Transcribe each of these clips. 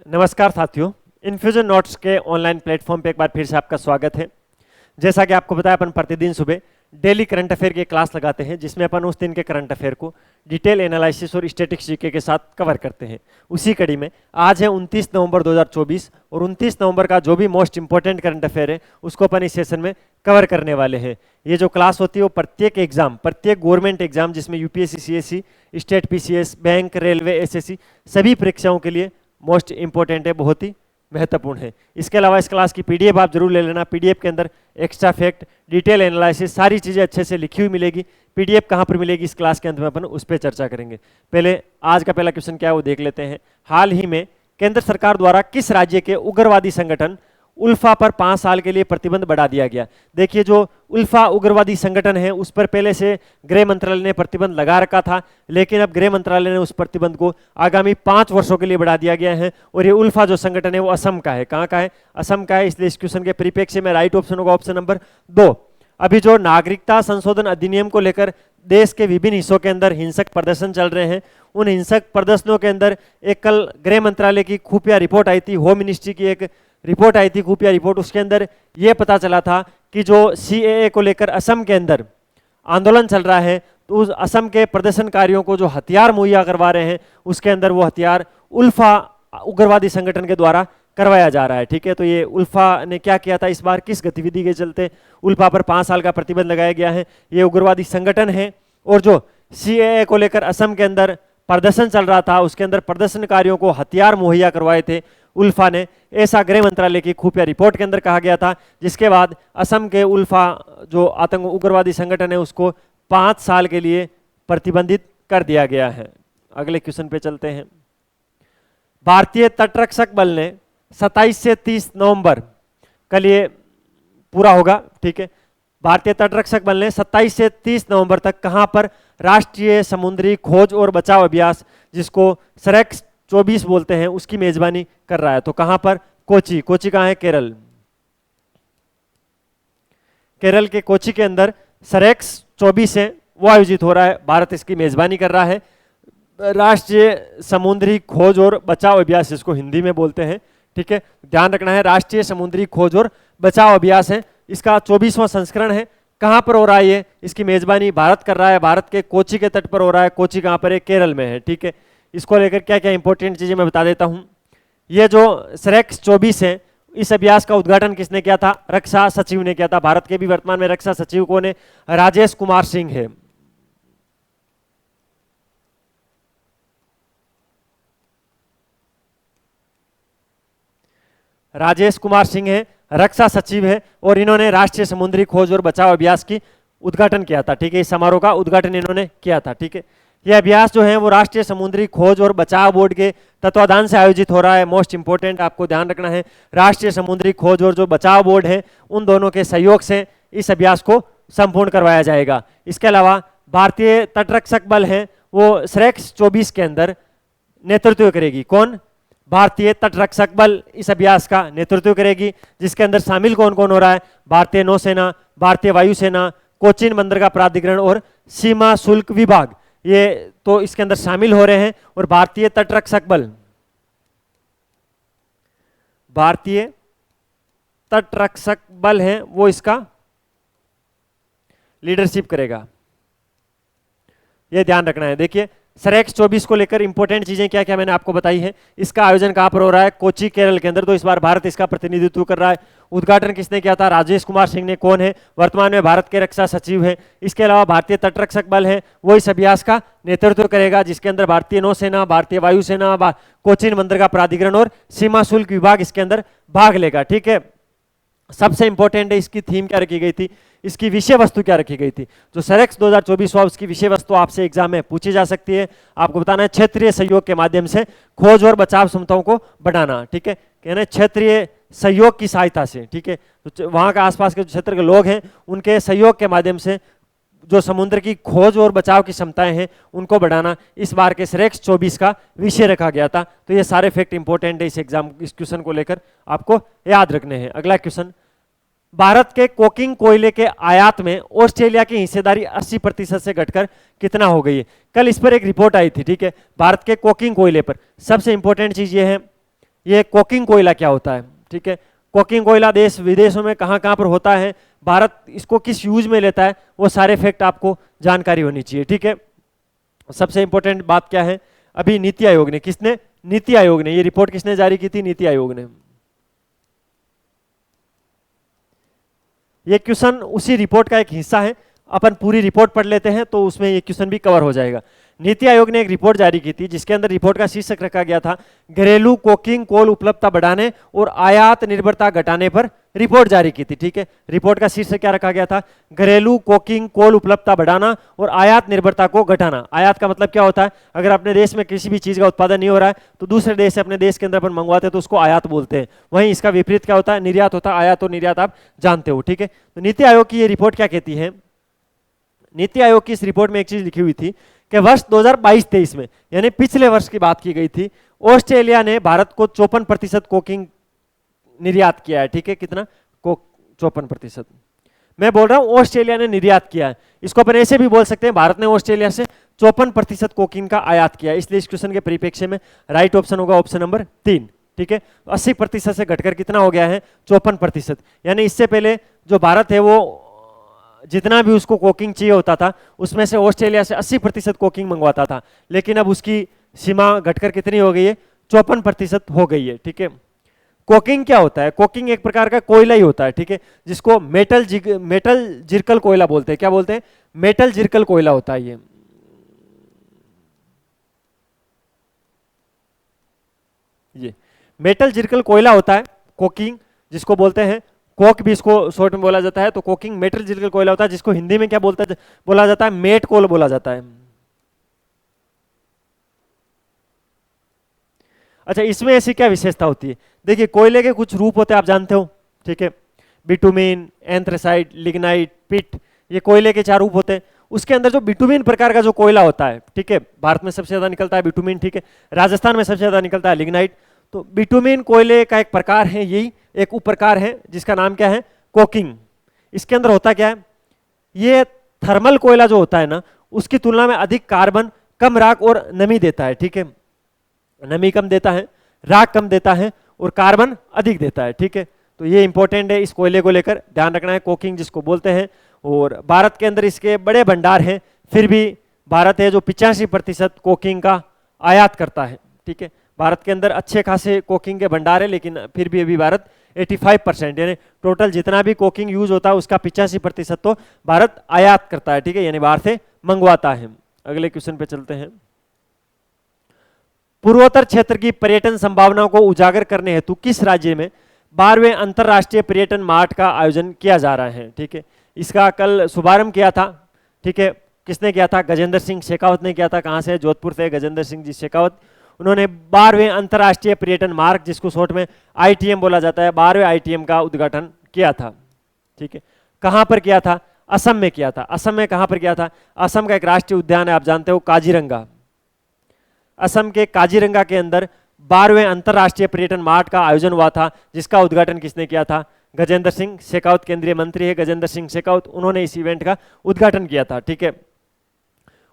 नमस्कार साथियों, infusion notes के ऑनलाइन प्लेटफॉर्म पे एक बार फिर से आपका स्वागत है। जैसा कि आपको बताया, अपन प्रतिदिन सुबह डेली करंट अफेयर की क्लास लगाते हैं जिसमें अपन उस दिन के करंट अफेयर को डिटेल एनालिसिस और स्टैटिस्टिक्स जीके के साथ कवर करते हैं। उसी कड़ी में आज है 29 नवंबर 2024 और 29 नवंबर का जो भी मोस्ट इंपॉर्टेंट करंट अफेयर है उसको अपन इस सेशन में कवर करने वाले हैं। ये जो क्लास होती है वो प्रत्येक गवर्नमेंट एग्जाम जिसमें UPSC, CSC, state PCS, bank, railway, SSC सभी परीक्षाओं के लिए मोस्ट इंपॉर्टेंट है, बहुत ही महत्वपूर्ण है। इसके अलावा इस क्लास की पीडीएफ आप जरूर ले लेना। पीडीएफ के अंदर एक्स्ट्रा फैक्ट, डिटेल एनालिसिस सारी चीज़ें अच्छे से लिखी हुई मिलेगी। पीडीएफ कहाँ पर मिलेगी इस क्लास के अंत में अपन उस पर चर्चा करेंगे। पहले आज का पहला क्वेश्चन क्या है वो देख लेते हैं। हाल ही में केंद्र सरकार द्वारा किस राज्य के उग्रवादी संगठन उल्फा पर 5 साल के लिए प्रतिबंध बढ़ा दिया गया? देखिए, जो उल्फा उग्रवादी संगठन है उस पर पहले से गृह मंत्रालय ने प्रतिबंध लगा रखा था, लेकिन अब गृह मंत्रालय ने उस प्रतिबंध को आगामी 5 वर्षों के लिए बढ़ा दिया गया है। और ये उल्फा जो संगठन है वो असम का है। कहाँ का है? असम का है। इसलिए इस क्वेश्चन के परिप्रेक्ष्य में राइट ऑप्शन होगा ऑप्शन नंबर 2। अभी जो नागरिकता संशोधन अधिनियम को लेकर देश के विभिन्न हिस्सों के अंदर हिंसक प्रदर्शन चल रहे हैं, उन हिंसक प्रदर्शनों के अंदर एक कल गृह मंत्रालय की खुफिया रिपोर्ट आई थी, होम मिनिस्ट्री की एक रिपोर्ट आई थी, खुफिया रिपोर्ट। उसके अंदर यह पता चला था कि जो सीएए को लेकर असम के अंदर आंदोलन चल रहा है, तो उस असम के प्रदर्शनकारियों को जो हथियार मुहैया करवा रहे हैं उसके अंदर वो हथियार उल्फा उग्रवादी संगठन के द्वारा करवाया जा रहा है। ठीक है, तो ये उल्फा ने क्या किया था इस बार, किस गतिविधि के चलते उल्फा पर 5 साल का प्रतिबंध लगाया गया है? ये उग्रवादी संगठन है। और जो सीएए को लेकर असम के अंदर प्रदर्शन चल रहा था उसके अंदर प्रदर्शनकारियों को हथियार मुहैया करवाए थे उल्फा ने, ऐसा गृह मंत्रालय की खुफिया रिपोर्ट के अंदर कहा गया था। जिसके बाद असम के उल्फा जो आतंक उग्रवादी संगठन है उसको 5 साल के लिए प्रतिबंधित कर दिया गया है। अगले क्वेश्चन पे चलते हैं। भारतीय तटरक्षक बल ने 27 से 30 नवंबर कल ये पूरा होगा। ठीक है, भारतीय तटरक्षक बल ने 27 से 30 नवंबर तक कहां पर राष्ट्रीय समुद्री खोज और बचाव अभ्यास, जिसको सरेक्स 24 बोलते हैं, उसकी मेजबानी कर रहा है? तो कहां पर? कोची। कोची कहां है? केरल। केरल के कोची के अंदर सरेक्स 24 है वो आयोजित हो रहा है। भारत इसकी मेजबानी कर रहा है। राष्ट्रीय समुद्री खोज और बचाव अभ्यास जिसको हिंदी में बोलते हैं। ठीक है, ध्यान रखना है, राष्ट्रीय समुद्री खोज और बचाव अभ्यास है। इसका 24वां संस्करण है। कहां पर हो रहा है ये? इसकी मेजबानी भारत कर रहा है। भारत के कोची के तट पर हो रहा है। कोची कहां पर है? केरल में है। ठीक है, इसको लेकर क्या क्या इंपॉर्टेंट चीजें मैं बता देता हूं। ये जो सरेक्स 24 है, इस अभ्यास का उद्घाटन किसने किया था? रक्षा सचिव ने किया था। भारत के भी वर्तमान में रक्षा सचिव कौन है? राजेश कुमार सिंह है। राजेश कुमार सिंह है, रक्षा सचिव है, और इन्होंने राष्ट्रीय समुद्री खोज और बचाव अभ्यास की उद्घाटन किया था। ठीक है, इस समारोह का उद्घाटन इन्होंने किया था। ठीक है, यह अभ्यास जो है वो राष्ट्रीय समुद्री खोज और बचाव बोर्ड के तत्वाधान से आयोजित हो रहा है। मोस्ट इंपोर्टेंट आपको ध्यान रखना है, राष्ट्रीय समुद्री खोज और जो बचाव बोर्ड है उन दोनों के सहयोग से इस अभ्यास को संपूर्ण करवाया जाएगा। इसके अलावा भारतीय तटरक्षक बल है वो सरेक्स 24 के अंदर नेतृत्व करेगी। कौन? भारतीय तटरक्षक बल इस अभ्यास का नेतृत्व करेगी। जिसके अंदर शामिल कौन कौन हो रहा है? भारतीय नौसेना, भारतीय वायुसेना, कोचीन बंदरगाह प्राधिकरण और सीमा शुल्क विभाग, ये तो इसके अंदर शामिल हो रहे हैं। और भारतीय तटरक्षक बल है वो इसका लीडरशिप करेगा। ये ध्यान रखना है। देखिए, सरेक्स 24 को लेकर इंपॉर्टेंट चीजें क्या क्या मैंने आपको बताई है। इसका आयोजन कहां पर हो रहा है? कोची, केरल के अंदर। तो इस बार भारत इसका प्रतिनिधित्व कर रहा है। उद्घाटन किसने किया था? राजेश कुमार सिंह ने। कौन है? वर्तमान में भारत के रक्षा सचिव है। इसके अलावा भारतीय तटरक्षक बल है वो इस अभ्यास का नेतृत्व करेगा, जिसके अंदर भारतीय नौसेना, भारतीय वायुसेना, कोचीन बंदरगाह प्राधिकरण और सीमा शुल्क विभाग इसके अंदर भाग लेगा। ठीक है, सबसे इंपॉर्टेंट है इसकी थीम क्या रखी गई थी, इसकी विषय वस्तु क्या रखी गई थी। जो सरेक्स 2024 हुआ उसकी विषय वस्तु आपसे एग्जाम में पूछी जा सकती है। आपको बताना है क्षेत्रीय सहयोग के माध्यम से खोज और बचाव क्षमताओं को बढ़ाना। ठीक है, कहना क्षेत्रीय सहयोग की सहायता से। ठीक है, तो वहां के आसपास के क्षेत्र के लोग हैं उनके सहयोग के माध्यम से जो समुद्र की खोज और बचाव की क्षमताएं हैं उनको बढ़ाना इस बार के सरेक्स 24 का विषय रखा गया था। तो ये सारे फैक्ट इंपॉर्टेंट है इस क्वेश्चन को लेकर आपको याद रखने हैं। अगला क्वेश्चन, भारत के कोकिंग कोयले के आयात में ऑस्ट्रेलिया की हिस्सेदारी 80% से घटकर कितना हो गई है? कल इस पर एक रिपोर्ट आई थी। ठीक है, भारत के कोकिंग कोयले पर सबसे इंपॉर्टेंट चीज ये है ये कोकिंग कोयला क्या होता है, ठीक है। कोकिंग कोयला देश विदेशों में कहाँ कहाँ पर होता है, भारत इसको किस यूज में लेता है, वो सारे फैक्ट आपको जानकारी होनी चाहिए, ठीक है। सबसे इंपॉर्टेंट बात क्या है, अभी नीति आयोग ने, किसने, नीति आयोग ने, ये रिपोर्ट किसने जारी की थी, नीति आयोग ने। ये क्वेश्चन उसी रिपोर्ट का एक हिस्सा है, अपन पूरी रिपोर्ट पढ़ लेते हैं तो उसमें ये क्वेश्चन भी कवर हो जाएगा। नीति आयोग ने एक रिपोर्ट जारी की थी जिसके अंदर रिपोर्ट का शीर्षक रखा गया था घरेलू कोकिंग कोल उपलब्धता बढ़ाने और आयात निर्भरता घटाने पर रिपोर्ट जारी की थी, ठीक है। रिपोर्ट का शीर्षक क्या रखा गया था, घरेलू कोकिंग कोल उपलब्धता बढ़ाना और आयात निर्भरता को घटाना। आयात का मतलब क्या होता है, अगर अपने देश में किसी भी चीज का उत्पादन नहीं हो रहा है तो दूसरे देश से अपने देश के अंदर अपन मंगवाते हैं तो उसको आयात बोलते हैं। वहीं इसका विपरीत क्या होता है, निर्यात होता है। आयात और निर्यात आप जानते हो, ठीक है। तो नीति आयोग की ये रिपोर्ट क्या कहती है, नीति आयोग की इस रिपोर्ट में एक चीज लिखी हुई थी कि वर्ष 2022-23 में, यानी पिछले वर्ष की बात की गई थी, ऑस्ट्रेलिया ने भारत को 54% कोकिंग निर्यात किया है, ठीक है। कितना, 54%। मैं बोल रहा हूं ऑस्ट्रेलिया ने निर्यात किया है, इसको अपन ऐसे भी बोल सकते हैं भारत ने ऑस्ट्रेलिया से 54% कोकिंग का आयात किया है। इसलिए इस क्वेश्चन के परिप्रेक्ष्य में राइट ऑप्शन होगा ऑप्शन नंबर 3, ठीक है। 80% से घटकर कितना हो गया है, 54%। यानी इससे पहले जो भारत है वो जितना भी उसको कोकिंग चाहिए होता था उसमें से ऑस्ट्रेलिया से 80% कोकिंग मंगवाता था, लेकिन अब उसकी सीमा घटकर कितनी हो गई है, 54% हो गई है, ठीक है। कोकिंग क्या होता है, कोकिंग एक प्रकार का कोयला ही होता है, ठीक है, जिसको मेटल जिरकल कोयला बोलते हैं। क्या बोलते हैं, मेटल जिरकल कोयला होता है ये मेटल जिरकल कोयला होता है कोकिंग, जिसको बोलते हैं कोक भी इसको शॉर्ट में बोला जाता है। तो कोकिंग मेटल जिरकल कोयला होता है, जिसको हिंदी में क्या बोला जाता है, मेट कोल बोला जाता है। अच्छा, इसमें ऐसी क्या विशेषता होती है, देखिए कोयले के कुछ रूप होते हैं आप जानते हो, ठीक है। बिटुमिन, एंथ्रेसाइट, लिग्नाइट, पिट, ये कोयले के 4 रूप होते हैं। उसके अंदर जो बिटुमिन प्रकार का जो कोयला होता है, ठीक है, भारत में सबसे ज्यादा निकलता है बिटुमिन, ठीक है। राजस्थान में सबसे ज्यादा निकलता है लिग्नाइट। तो बिटुमिन कोयले का एक प्रकार है, यही एक उप प्रकार है जिसका नाम क्या है, कोकिंग। इसके अंदर होता क्या है, ये थर्मल कोयला जो होता है ना, उसकी तुलना में अधिक कार्बन, कम राख और नमी देता है, ठीक है। नमी कम देता है, राख कम देता है और कार्बन अधिक देता है, ठीक है। तो ये इंपॉर्टेंट है, इस कोयले को लेकर ध्यान रखना है, कोकिंग जिसको बोलते हैं। और भारत के अंदर इसके बड़े भंडार हैं, फिर भी भारत है जो 85% कोकिंग का आयात करता है, ठीक है। भारत के अंदर अच्छे खासे कोकिंग के भंडार है, लेकिन फिर भी अभी भारत 85%, यानी टोटल जितना भी कोकिंग यूज होता है उसका 85% तो भारत आयात करता है, ठीक है, यानी बाहर से मंगवाता है। अगले क्वेश्चन पे चलते हैं। पूर्वोत्तर क्षेत्र की पर्यटन संभावनाओं को उजागर करने हेतु किस राज्य में 12वें अंतरराष्ट्रीय पर्यटन मार्ट का आयोजन किया जा रहा है, ठीक है। इसका कल शुभारंभ किया था, ठीक है, किसने किया था, गजेंद्र सिंह शेखावत ने किया था। कहां से, जोधपुर से गजेंद्र सिंह जी शेखावत। उन्होंने 12वें अंतरराष्ट्रीय पर्यटन मार्ग, जिसको शॉर्ट में ITM बोला जाता है, 12वें ITM का उद्घाटन किया था, ठीक है। कहां पर किया था, असम में किया था। असम में कहां पर किया था, असम का एक राष्ट्रीय उद्यान है आप जानते हो, काजीरंगा। असम के काजीरंगा के अंदर 12वें अंतरराष्ट्रीय पर्यटन मार्ट का आयोजन हुआ था, जिसका उद्घाटन किसने किया था, गजेंद्र सिंह शेखावत। केंद्रीय मंत्री है गजेंद्र सिंह शेखावत, उन्होंने इस इवेंट का उद्घाटन किया था, ठीक है।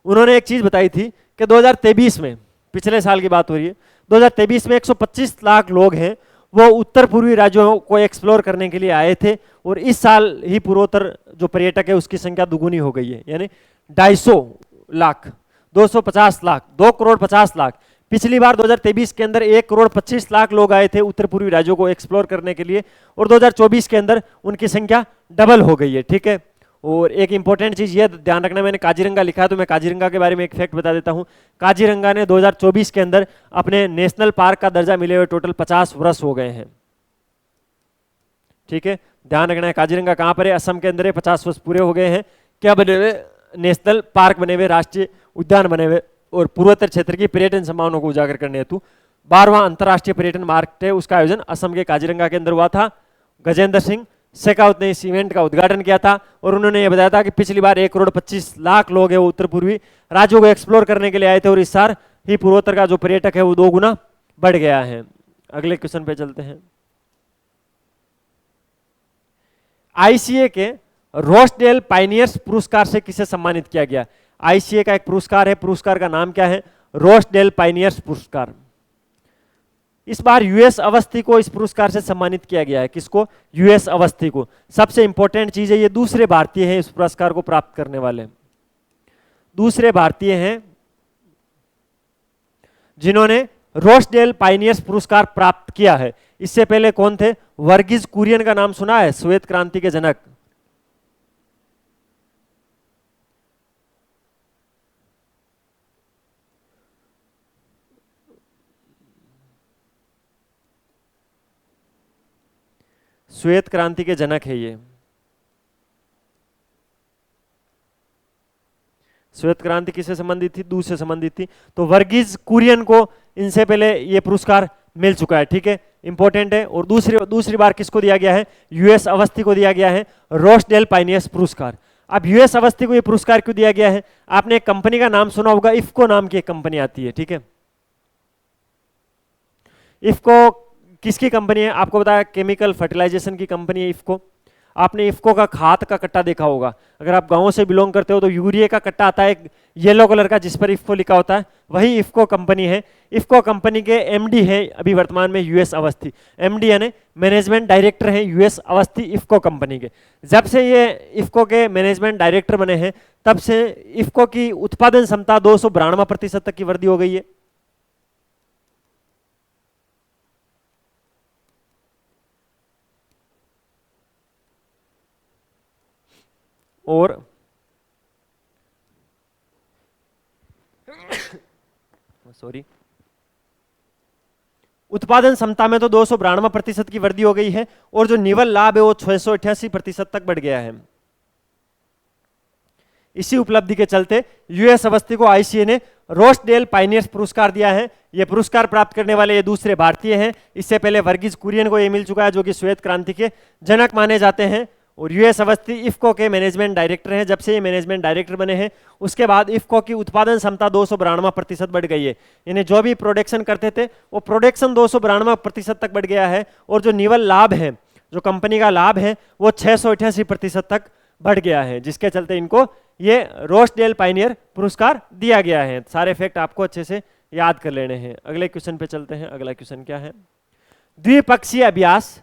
उन्होंने एक चीज बताई थी कि 2023 में, पिछले साल की बात हो रही है, 2023 में 125 लाख लोग हैं वो उत्तर पूर्वी राज्यों को एक्सप्लोर करने के लिए आए थे, और इस साल ही पूर्वोत्तर जो पर्यटक है उसकी संख्या दुगुनी हो गई है, यानी 250 लाख, 250 लाख, 2 करोड़ 50 लाख। पिछली बार 2023 के अंदर 1 करोड़ 25 लाख लोग आए थे उत्तर पूर्वी राज्यों को एक्सप्लोर करने के लिए, और 2024 के अंदर उनकी संख्या डबल हो गई है, ठीक है। और एक इंपॉर्टेंट चीज ये ध्यान रखना, मैंने काजीरंगा लिखा है तो मैं काजीरंगा के बारे में एक फैक्ट बता देता हूं। काजीरंगा ने 2024 के अंदर अपने नेशनल पार्क का दर्जा मिले हुए टोटल 50 वर्ष हो गए हैं, ठीक है, ध्यान रखना है। काजीरंगा कहां पर है, असम के अंदर है, 50 वर्ष पूरे हो गए हैं। क्या बने हुए, नेशनल पार्क बने हुए, राष्ट्रीय उद्यान बने हुए, और पूर्वोत्तर क्षेत्र की पर्यटन संभावनाओं को उजागर करने हेतु 12वां अंतरराष्ट्रीय पर्यटन मार्ग है, उसका आयोजन असम के काजीरंगा के अंदर हुआ था। गजेंद्र सिंह शेखावत ने इस इवेंट का उद्घाटन किया था, और उन्होंने ये बताया था कि पिछली बार 1 करोड़ 25 लाख लोग हैं वो उत्तर पूर्वी राज्यों को एक्सप्लोर करने के लिए आए थे, और इस साल ही पूर्वोत्तर का जो पर्यटक है वो 2 गुना बढ़ गया है। अगले क्वेश्चन पे चलते हैं। ICA के रोस्डेल पाइनियर्स पुरस्कार से किसे सम्मानित किया गया, ICA का एक पुरस्कार है, पुरस्कार का नाम क्या है, रोस्डेल पाइनियर्स पुरस्कार। इस बार यूएस अवस्थी को इस पुरस्कार से सम्मानित किया गया है। किसको? यूएस अवस्थी को। सबसे इंपॉर्टेंट चीज है, ये दूसरे भारतीय हैं इस पुरस्कार को प्राप्त करने वाले, दूसरे भारतीय हैं जिन्होंने रोसडेल पाइनियर्स पुरस्कार प्राप्त किया है। इससे पहले कौन थे? वर्गीज कुरियन का नाम सुना है, श्वेत क्रांति के जनक। श्वेत क्रांति के जनक है ये। श्वेत क्रांति किससे संबंधित थी? दूध से संबंधित थी। तो वर्गीज कुरियन को इनसे पहले ये पुरस्कार मिल चुका है, ठीक है, इंपॉर्टेंट है। और दूसरी बार किसको दिया गया है? यूएस अवस्थी को दिया गया है रोसडेल पाइनियर्स पुरस्कार। अब यूएस अवस्थी को ये पुरस्कार क्यों दिया गया है? आपने एक कंपनी का नाम सुना होगा, इफ्को नाम की एक कंपनी आती है, ठीक है। इफ्को किसकी कंपनी है? आपको बताया केमिकल फर्टिलाइजेशन की कंपनी है इफ्को। आपने इफ्को का खाद का कट्टा देखा होगा, अगर आप गांव से बिलोंग करते हो तो यूरिया का कट्टा आता है येलो कलर का जिस पर इफ्को लिखा होता है, वही इफ्को कंपनी है। इफ्को कंपनी के एमडी हैं अभी वर्तमान में यूएस अवस्थी। एमडी यानी मैनेजमेंट डायरेक्टर हैं यूएस अवस्थी इफ्को कंपनी के। जब से ये इफ्को के मैनेजमेंट डायरेक्टर बने हैं तब से इफ्को की उत्पादन क्षमता 292% तक की वृद्धि हो गई है। और सॉरी, उत्पादन क्षमता में तो 292% की वृद्धि हो गई है और जो निवल लाभ है वो 688% तक बढ़ गया है। इसी उपलब्धि के चलते यूएस अवस्थी को आईसीए ने रोसडेल पाइनियर्स पुरस्कार दिया है। यह पुरस्कार प्राप्त करने वाले ये दूसरे भारतीय हैं। इससे पहले वर्गीज कुरियन को यह मिल चुका है जो कि श्वेत क्रांति के जनक माने जाते हैं। और यूएस अवस्थी इफ्को के मैनेजमेंट डायरेक्टर हैं। जब से ये मैनेजमेंट डायरेक्टर बने हैं उसके बाद इफ्को की उत्पादन क्षमता 292% बढ़ गई है, यानी जो भी प्रोडक्शन करते थे वो प्रोडक्शन 292% तक बढ़ गया है। और जो निवल लाभ है, जो कंपनी का लाभ है, वो 688% तक बढ़ गया है, जिसके चलते इनको ये रोसडेल पाइनियर पुरस्कार दिया गया है। सारे फैक्ट आपको अच्छे से याद कर लेने हैं। अगले क्वेश्चन पे चलते हैं। अगला क्वेश्चन क्या है? द्विपक्षीय अभ्यास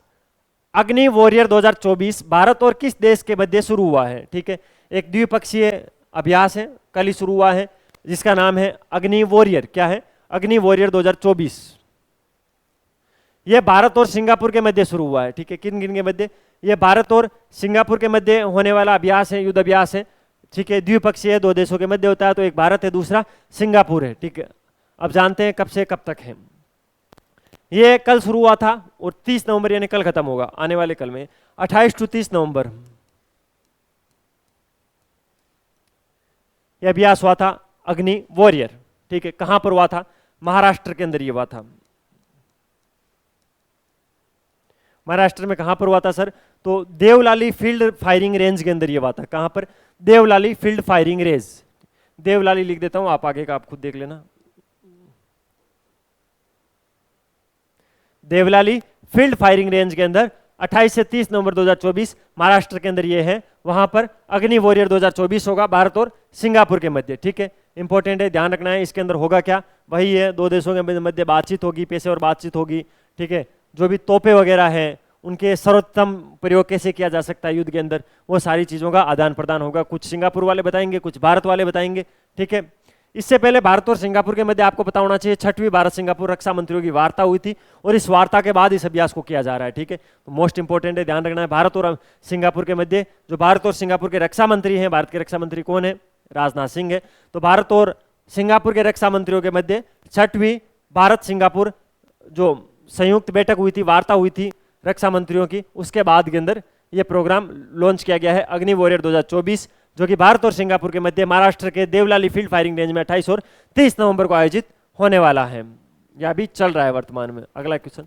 अग्नि वॉरियर 2024 भारत और किस देश के मध्य शुरू हुआ है? ठीक है, एक द्विपक्षीय अभ्यास है, कल ही शुरू हुआ है, जिसका नाम है अग्नि वॉरियर। क्या है? अग्नि वॉरियर 2024। यह भारत और सिंगापुर के मध्य शुरू हुआ है। ठीक है, किन किन के मध्य? यह भारत और सिंगापुर के मध्य होने वाला अभ्यास है, युद्ध अभ्यास है। ठीक है, द्विपक्षीय, दो देशों के मध्य होता है, तो एक भारत है, दूसरा सिंगापुर है। ठीक है, अब जानते हैं कब से कब तक है। ये कल शुरू हुआ था और 30 नवंबर यानी कल खत्म होगा, आने वाले कल में 28 से 30 नवंबर यह अभ्यास हुआ था अग्नि वॉरियर। ठीक है, कहां पर हुआ था? महाराष्ट्र के अंदर ये हुआ था। महाराष्ट्र में कहां पर हुआ था सर? तो देवलाली फील्ड फायरिंग रेंज के अंदर ये हुआ था। कहां पर? Devlali field firing range. Devlali लिख देता हूं, आप आगे का आप खुद देख लेना। देवलाली फील्ड फायरिंग रेंज के अंदर 28 से 30 नवंबर 2024 महाराष्ट्र के अंदर ये है। वहां पर अग्नि वॉरियर 2024 होगा भारत और सिंगापुर के मध्य। ठीक है, इंपॉर्टेंट है, ध्यान रखना है। इसके अंदर होगा क्या? वही है, दो देशों के मध्य बातचीत होगी, पेशेवर बातचीत होगी। ठीक है, जो भी तोपे वगैरह हैं उनके सर्वोत्तम प्रयोग कैसे किया जा सकता है युद्ध के अंदर, वो सारी चीजों का आदान प्रदान होगा। कुछ सिंगापुर वाले बताएंगे, कुछ भारत वाले बताएंगे। ठीक है, इससे पहले भारत और सिंगापुर के मध्य आपको पता होना चाहिए 6वीं भारत सिंगापुर रक्षा मंत्रियों की वार्ता हुई थी और इस वार्ता के बाद इस अभ्यास को किया जा रहा है। ठीक है, तो मोस्ट इंपोर्टेंट है, ध्यान रखना है। भारत और सिंगापुर के मध्य, जो भारत और सिंगापुर के रक्षा मंत्री हैं, भारत के रक्षा मंत्री कौन है? राजनाथ सिंह है। तो भारत और सिंगापुर के रक्षा मंत्रियों के मध्य 6वीं भारत सिंगापुर जो संयुक्त बैठक हुई थी, वार्ता हुई थी रक्षा मंत्रियों की, उसके बाद के अंदर यह प्रोग्राम लॉन्च किया गया है अग्नि वॉरियर 2024, जो कि भारत और सिंगापुर के मध्य महाराष्ट्र के देवलाली फील्ड फायरिंग रेंज में 28 और 30 नवंबर को आयोजित होने वाला है। यह भी चल रहा है वर्तमान में। अगला क्वेश्चन,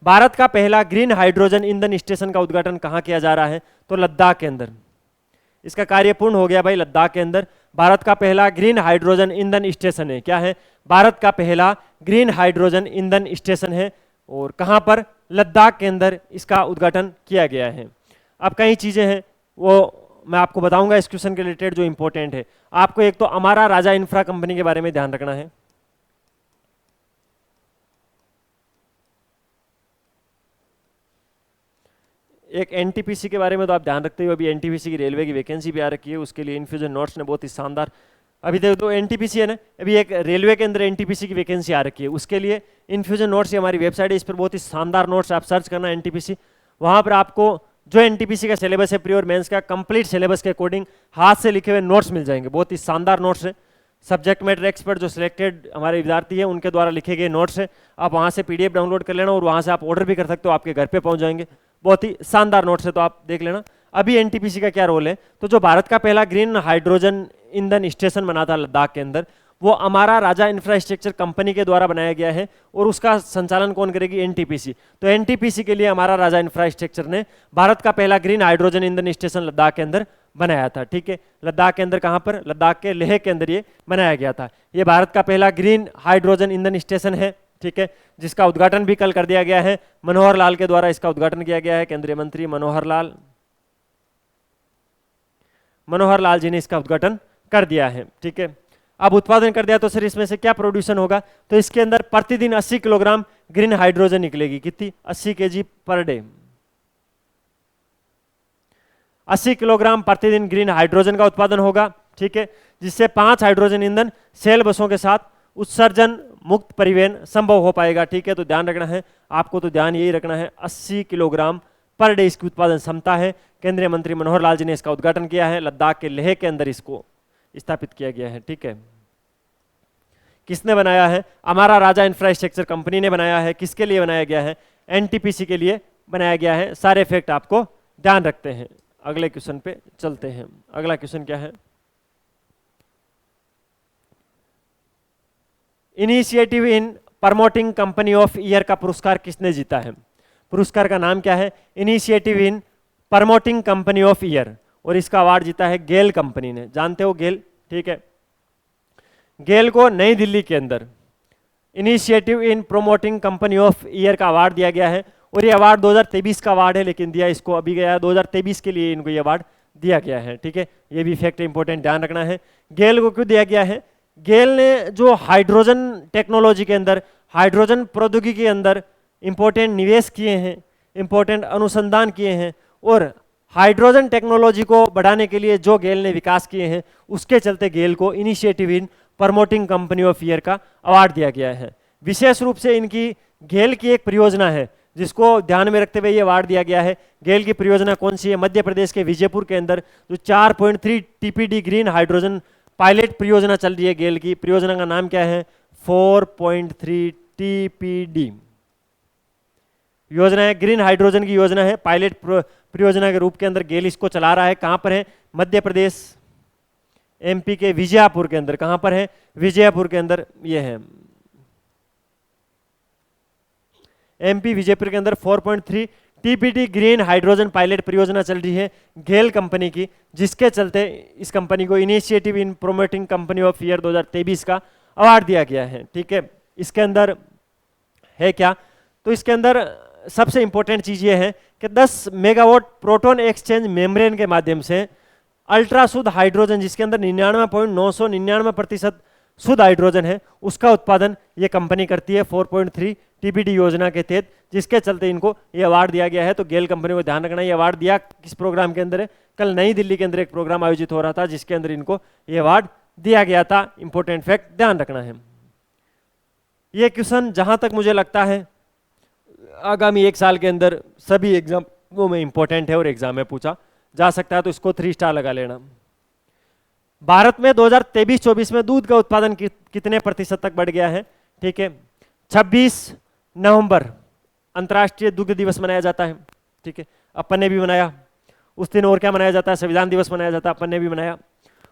भारत का पहला ग्रीन हाइड्रोजन ईंधन स्टेशन का उद्घाटन कहां किया जा रहा है? तो लद्दाख के अंदर। इसका कार्य पूर्ण हो गया भाई। लद्दाख के अंदर भारत का पहला ग्रीन हाइड्रोजन ईंधन स्टेशन है। क्या है? भारत का पहला ग्रीन हाइड्रोजन ईंधन स्टेशन है। और कहां पर? लद्दाख के अंदर इसका उद्घाटन किया गया है। अब कई चीजें हैं वो मैं आपको बताऊंगा इस क्वेश्चन के रिलेटेड जो इंपॉर्टेंट है। आपको एक तो अमारा राजा इंफ्रा कंपनी के बारे में ध्यान रखना है। एक एनटीपीसी के बारे में तो आप ध्यान रखते हो, अभी एनटीपीसी की रेलवे की वैकेंसी भी आ रखी है, उसके लिए इन्फ्यूजन नोट्स ने बहुत ही शानदार, अभी देखो तो एनटीपीसी है ना, अभी एक रेलवे के अंदर एनटीपीसी की वैकेंसी आ रखी है, उसके लिए इन्फ्यूजन नोट्स, ये हमारी वेबसाइट है, इस पर बहुत ही शानदार नोट्स, आप सर्च करना एनटीपीसी, वहाँ पर आपको जो एनटीपीसी का सिलेबस है प्री और मेंस का कंप्लीट सिलेबस के अकॉर्डिंग हाथ से लिखे हुए नोट्स मिल जाएंगे, बहुत ही शानदार नोट्स है, सब्जेक्ट मैटर एक्सपर्ट जो सिलेक्टेड हमारे विद्यार्थी हैं उनके द्वारा लिखे गए नोट्स हैं, आप वहाँ से पीडीएफ डाउनलोड कर लेना और वहाँ से आप ऑर्डर भी कर सकते हो, आपके घर पे पहुँच जाएंगे, बहुत ही शानदार नोट्स है, तो आप देख लेना। अभी एनटीपीसी का क्या रोल है, तो जो भारत का पहला ग्रीन हाइड्रोजन ईंधन स्टेशन बना था लद्दाख के अंदर, वो अमारा राजा इंफ्रास्ट्रक्चर कंपनी के द्वारा बनाया गया है और उसका संचालन कौन करेगी, एनटीपीसी। तो एनटीपीसी के लिए हमारा राजा इंफ्रास्ट्रक्चर ने भारत का पहला ग्रीन हाइड्रोजन ईंधन स्टेशन लद्दाख के अंदर बनाया था, ठीक है। लद्दाख के अंदर कहाँ पर, लद्दाख के लेह के अंदर ये बनाया गया था, ये भारत का पहला ग्रीन हाइड्रोजन ईंधन स्टेशन है, ठीक है, जिसका उद्घाटन भी कल कर दिया गया है, मनोहर लाल के द्वारा इसका उद्घाटन किया गया है, केंद्रीय मंत्री मनोहर लाल जी ने इसका उद्घाटन कर दिया है, ठीक है। अब उत्पादन कर दिया तो सर इसमें से क्या प्रोड्यूसन होगा, तो इसके अंदर प्रतिदिन 80 किलोग्राम ग्रीन हाइड्रोजन निकलेगी, कितनी, 80 kg पर डे, 80 किलोग्राम प्रतिदिन ग्रीन हाइड्रोजन का उत्पादन होगा, ठीक है, जिससे 5 हाइड्रोजन ईंधन सेल बसों के साथ उत्सर्जन मुक्त परिवहन संभव हो पाएगा, ठीक है। तो ध्यान रखना है आपको, तो ध्यान यही रखना है 80 किलोग्राम पर डे इसकी उत्पादन क्षमता है, केंद्रीय मंत्री मनोहर लाल जी ने इसका उद्घाटन किया है, लद्दाख के लेह के अंदर इसको स्थापित किया गया है, ठीक है। किसने बनाया है, हमारा राजा इंफ्रास्ट्रक्चर कंपनी ने बनाया है, किसके लिए बनाया गया है, एनटीपीसी के लिए बनाया गया है, सारे फैक्ट आपको ध्यान रखते हैं। अगले क्वेश्चन पे चलते हैं, अगला क्वेश्चन क्या है, initiative in promoting company of year का पुरस्कार किसने जीता है, पुरस्कार का नाम क्या है, initiative in promoting company of year, और इसका अवार्ड जीता है गेल कंपनी ने, जानते हो गेल, ठीक है। गेल को नई दिल्ली के अंदर initiative in promoting company of year का अवार्ड दिया गया है, और ये अवार्ड 2023 का अवार्ड है, लेकिन दिया इसको अभी गया है 2023 के लिए इनको ये अवार्ड दिया गया है, ठीक है। ये भी फैक्ट इंपॉर्टेंट ध्यान रखना है। गेल को क्यों दिया गया है, गेल ने जो हाइड्रोजन टेक्नोलॉजी के अंदर, हाइड्रोजन प्रौद्योगिकी के अंदर इंपॉर्टेंट निवेश किए हैं, इंपॉर्टेंट अनुसंधान किए हैं, और हाइड्रोजन टेक्नोलॉजी को बढ़ाने के लिए जो गेल ने विकास किए हैं, उसके चलते गेल को initiative in promoting company of year का अवार्ड दिया गया है। विशेष रूप से इनकी गेल की एक परियोजना है जिसको ध्यान में रखते हुए ये अवार्ड दिया गया है। गेल की परियोजना कौन सी है, मध्य प्रदेश के विजयपुर के अंदर जो 4.3 टीपीडी ग्रीन हाइड्रोजन पायलट परियोजना चल रही है, गेल की परियोजना का नाम क्या है, 4.3 टीपीडी योजना है, ग्रीन हाइड्रोजन की योजना है, पायलट परियोजना के रूप के अंदर गेल इसको चला रहा है। कहां पर है, मध्य प्रदेश एमपी के विजयपुर के अंदर, कहां पर है, विजयपुर के अंदर, ये है एमपी विजयपुर के अंदर 4.3 टीपीटी ग्रीन हाइड्रोजन पायलट परियोजना चल रही है गेल कंपनी की, जिसके चलते इस कंपनी को initiative in promoting company of year 2023 का अवार्ड दिया गया है, ठीक है। इसके अंदर है क्या, तो इसके अंदर सबसे इंपॉर्टेंट चीज ये है कि 10 मेगावाट प्रोटॉन एक्सचेंज मेम्ब्रेन के माध्यम से अल्ट्रा शुद्ध हाइड्रोजन, जिसके अंदर 99.999% शुद्ध हाइड्रोजन है, उसका उत्पादन ये कंपनी करती है 4.3 टीपीडी योजना के तहत, जिसके चलते इनको ये अवार्ड दिया गया है। तो गेल कंपनी को ध्यान रखना, ये अवार्ड दिया किस प्रोग्राम के अंदर है, कल नई दिल्ली के अंदर एक प्रोग्राम आयोजित हो रहा था जिसके अंदर इनको ये अवार्ड दिया गया था। इंपॉर्टेंट फैक्ट ध्यान रखना है। ये क्वेश्चन जहां तक मुझे लगता है आगामी 1 साल के अंदर सभी एग्जामों में इंपॉर्टेंट है और एग्जाम में पूछा जा सकता है, तो इसको 3 स्टार लगा लेना। भारत में 2023-24 में दूध का उत्पादन कितने प्रतिशत तक बढ़ गया है, ठीक है। 26 नवंबर अंतर्राष्ट्रीय दुग्ध दिवस मनाया जाता है, ठीक है, अपन ने भी मनाया उस दिन। और क्या मनाया जाता है, संविधान दिवस मनाया जाता है, अपन ने भी मनाया।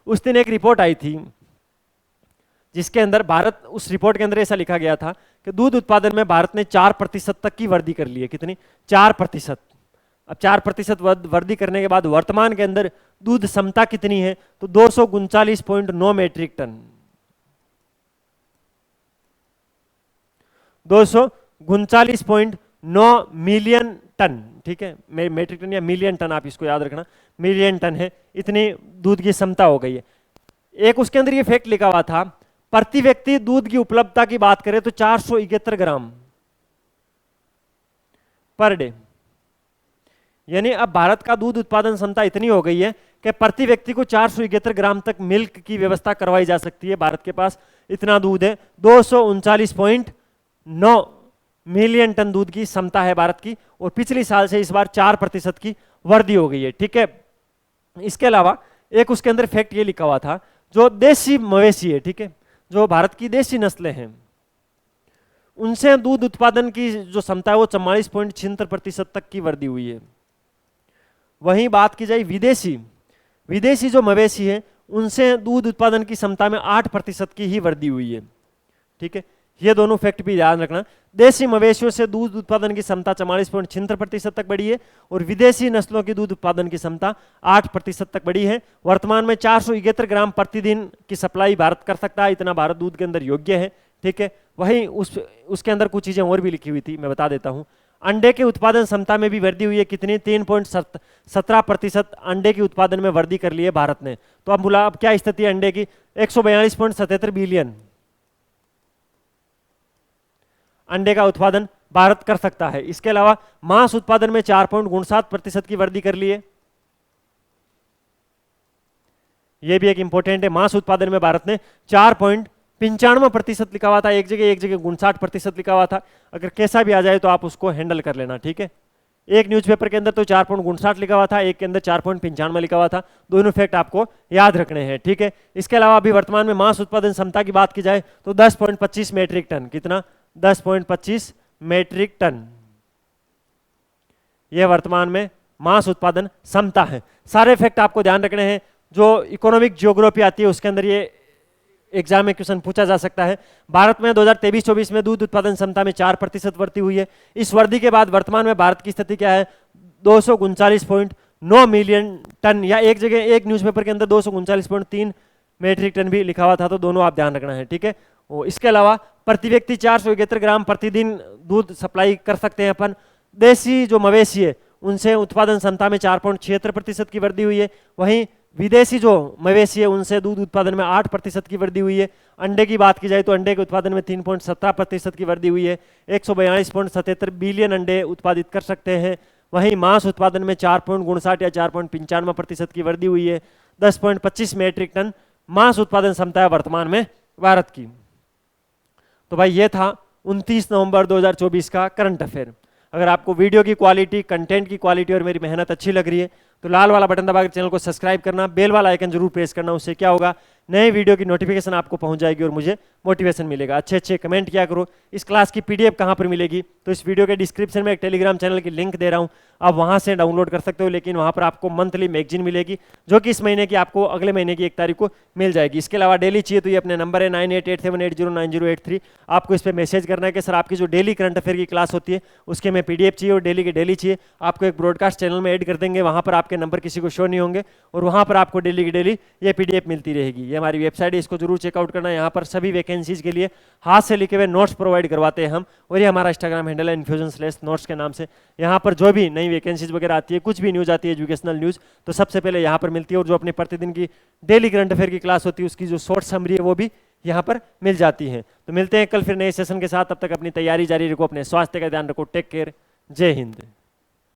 उस दिन एक रिपोर्ट आई थी जिसके अंदर भारत, उस रिपोर्ट के अंदर ऐसा लिखा गया था कि दूध उत्पादन में भारत ने 4% तक की वृद्धि कर ली है। कितनी, 4%। अब 4% वृद्धि करने के बाद वर्तमान के अंदर दूध क्षमता कितनी है, तो 239.9 मीट्रिक टन, 239.9 मिलियन टन, ठीक है। मीट्रिक टन या मिलियन टन, आप इसको याद रखना, मिलियन टन है, इतनी दूध की क्षमता हो गई है। एक उसके अंदर ये फैक्ट लिखा हुआ था, प्रति व्यक्ति दूध की उपलब्धता की बात करें तो 471 ग्राम पर डे, यानी अब भारत का दूध उत्पादन क्षमता इतनी हो गई है कि प्रति व्यक्ति को 471 ग्राम तक मिल्क की व्यवस्था करवाई जा सकती है। भारत के पास इतना दूध है, 239.9 मिलियन टन दूध की क्षमता है भारत की, और पिछली साल से इस बार 4% की वृद्धि हो गई है। ठीक है, इसके अलावा एक उसके अंदर फैक्ट ये लिखा हुआ था, जो देसी मवेशी है, ठीक है, जो भारत की देसी नस्लें हैं, उनसे दूध उत्पादन की जो क्षमता है वो 44.76% तक की वृद्धि हुई है। वहीं बात की जाए विदेशी जो मवेशी है, उनसे दूध उत्पादन की क्षमता में 8% की ही वृद्धि हुई है। ठीक है, ये दोनों फैक्ट भी ध्यान रखना। देशी मवेशियों से दूध उत्पादन की क्षमता 44.76% तक बढ़ी है, और विदेशी नस्लों की दूध उत्पादन की क्षमता 8% तक बढ़ी है। वर्तमान में 471 ग्राम प्रतिदिन की सप्लाई भारत कर सकता है, इतना भारत दूध के अंदर योग्य है। ठीक है, वहीं उसके अंदर कुछ चीजें और भी लिखी हुई थी, मैं बता देता हूं। अंडे के उत्पादन क्षमता में भी वृद्धि हुई है, कितनी, 3.17% अंडे के उत्पादन में वृद्धि कर ली है भारत ने। तो अब बोला, अब क्या स्थिति है अंडे की, 142.77 बिलियन अंडे का उत्पादन भारत कर सकता है। इसके अलावा मांस उत्पादन में 4.57% की वृद्धि कर ली है, यह भी एक इंपॉर्टेंट है। मांस उत्पादन में भारत ने 4.95% लिखा हुआ था, एक जगह 59% लिखा हुआ था। अगर कैसा भी आ जाए तो आप उसको हैंडल कर लेना। ठीक है, एक न्यूज़पेपर के अंदर तो 4.59 लिखा हुआ था, एक के अंदर 4.95 लिखा हुआ था। दोनों फैक्ट आपको याद रखने हैं। ठीक है, इसके अलावा अभी वर्तमान में मांस उत्पादन क्षमता की बात की जाए तो 10.25 मेट्रिक टन, कितना, 10.25 मेट्रिक टन, यह वर्तमान में मांस उत्पादन क्षमता है। सारे फैक्ट आपको ध्यान रखने हैं। जो इकोनॉमिक ज्योग्राफी आती है उसके अंदर ये एग्जाम में क्वेश्चन पूछा जा सकता है। भारत में 2023-24 में दूध उत्पादन क्षमता में 4% वृद्धि हुई है। इस वृद्धि के बाद वर्तमान में भारत की स्थिति क्या है, 239.9 मिलियन टन, या एक जगह एक न्यूज़पेपर के अंदर 239.3 मेट्रिक टन भी लिखा हुआ था, तो दोनों आप ध्यान रखना है। ठीक है, इसके अलावा प्रति व्यक्ति 471 ग्राम प्रतिदिन दूध सप्लाई कर सकते हैं अपन। देशी जो मवेशी है उनसे उत्पादन क्षमता में 4.76% की वृद्धि हुई है। वहीं विदेशी जो मवेशी है उनसे दूध उत्पादन में 8% की वृद्धि हुई है। अंडे की बात की जाए तो अंडे के उत्पादन में 3.17% की वृद्धि हुई है, 142.77 बिलियन अंडे उत्पादित कर सकते हैं। वहीं मांस उत्पादन में 4.59 या 4.95% की वृद्धि हुई है। 10.25 मेट्रिक टन मांस उत्पादन क्षमता है वर्तमान में भारत की। तो भाई ये था 29 नवंबर 2024 का करंट अफेयर। अगर आपको वीडियो की क्वालिटी, कंटेंट की क्वालिटी और मेरी मेहनत अच्छी लग रही है तो लाल वाला बटन दबाकर चैनल को सब्सक्राइब करना, बेल वाला आइकन जरूर प्रेस करना। उससे क्या होगा, नए वीडियो की नोटिफिकेशन आपको पहुंच जाएगी और मुझे मोटिवेशन मिलेगा। अच्छे अच्छे कमेंट किया करो। इस क्लास की पीडीएफ कहाँ पर मिलेगी, तो इस वीडियो के डिस्क्रिप्शन में एक टेलीग्राम चैनल की लिंक दे रहा हूँ, आप वहाँ से डाउनलोड कर सकते हो। लेकिन वहाँ पर आपको मंथली मैगजीन मिलेगी, जो कि इस महीने की आपको अगले महीने की 1 तारीख को मिल जाएगी। इसके अलावा डेली चाहिए तो ये अपने नंबर है 9887809083। आपको इस पर मैसेज करना है कि सर आपकी जो डेली करंट अफेयर की क्लास होती है उसके में पीडीएफ चाहिए और डेली के डेली चाहिए। आपको एक ब्रॉडकास्ट चैनल में ऐड कर देंगे, वहाँ पर आपके नंबर किसी को शो नहीं होंगे और वहाँ पर आपको डेली की डेली ये पीडीएफ मिलती रहेगी। ये हमारी वेबसाइट है, इसको जरूर चेकआउट करना। यहाँ पर सभी वैकेंसीज के लिए हाथ से लिखे हुए नोट्स प्रोवाइड करवाते हैं हम, और ये हमारा इंस्टाग्राम हैंडल है infusion/notes के नाम से। यहाँ पर जो भी नई वैकेंसीज वगैरह आती है, कुछ भी न्यूज़ आती है एजुकेशनल न्यूज़, तो सबसे पहले यहाँ पर मिलती है। और जो अपने प्रतिदिन की डेली करंट अफेयर की क्लास होती है उसकी जो शॉर्ट समरी है वो भी यहाँ पर मिल जाती है। तो मिलते हैं कल फिर नए सेशन के साथ, तब तक अपनी तैयारी जारी रखो, अपने स्वास्थ्य का ध्यान रखो। टेक केयर, जय हिंद।